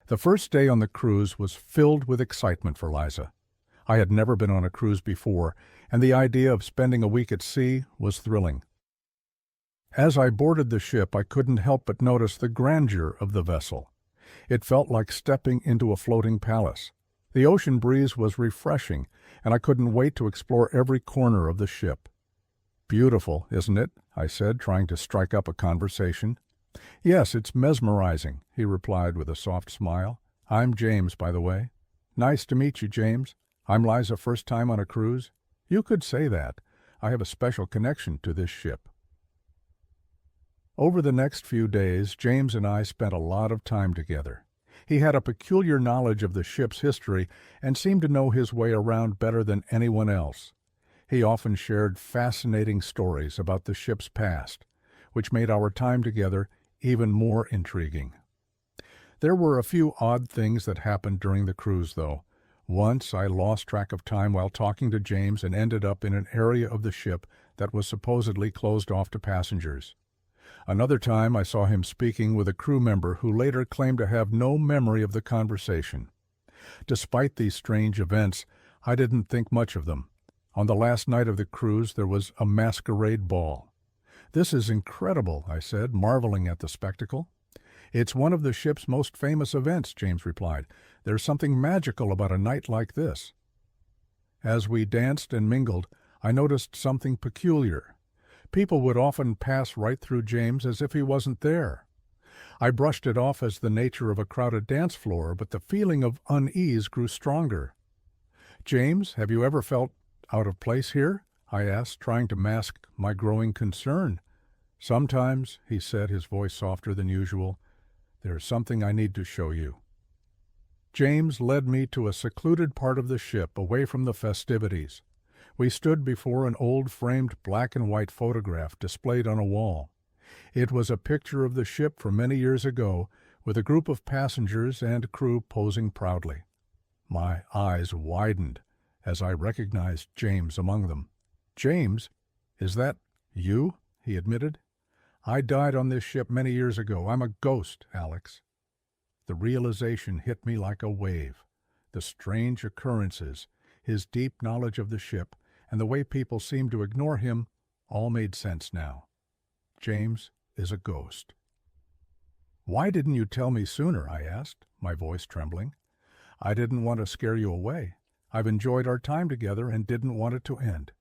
The first day on the cruise was filled with excitement for Liza. I had never been on a cruise before, and the idea of spending a week at sea was thrilling. As I boarded the ship, I couldn't help but notice the grandeur of the vessel. It felt like stepping into a floating palace. The ocean breeze was refreshing, and I couldn't wait to explore every corner of the ship. "Beautiful, isn't it?" I said, trying to strike up a conversation. "Yes, it's mesmerizing," he replied with a soft smile. "I'm James, by the way." "Nice to meet you, James. I'm Liza, first time on a cruise." "You could say that. I have a special connection to this ship." Over the next few days, James and I spent a lot of time together. He had a peculiar knowledge of the ship's history and seemed to know his way around better than anyone else. He often shared fascinating stories about the ship's past, which made our time together even more intriguing. There were a few odd things that happened during the cruise, though. Once I lost track of time while talking to James and ended up in an area of the ship that was supposedly closed off to passengers. Another time I saw him speaking with a crew member who later claimed to have no memory of the conversation. Despite these strange events, I didn't think much of them. On the last night of the cruise, there was a masquerade ball. "This is incredible," I said, marveling at the spectacle. "It's one of the ship's most famous events," James replied. "There's something magical about a night like this." As we danced and mingled, I noticed something peculiar. People would often pass right through James as if he wasn't there. I brushed it off as the nature of a crowded dance floor, but the feeling of unease grew stronger. "James, have you ever felt out of place here?" I asked, trying to mask my growing concern. "Sometimes," he said, his voice softer than usual. "There's something I need to show you." James led me to a secluded part of the ship, away from the festivities. We stood before an old framed black and white photograph displayed on a wall. It was a picture of the ship from many years ago, with a group of passengers and crew posing proudly. My eyes widened as I recognized James among them. "James, is that you?" he admitted. "I died on this ship many years ago. I'm a ghost, Alex." The realization hit me like a wave. The strange occurrences, his deep knowledge of the ship, and the way people seemed to ignore him all made sense now. James is a ghost. "Why didn't you tell me sooner?" I asked, my voice trembling. "I didn't want to scare you away. I've enjoyed our time together and didn't want it to end."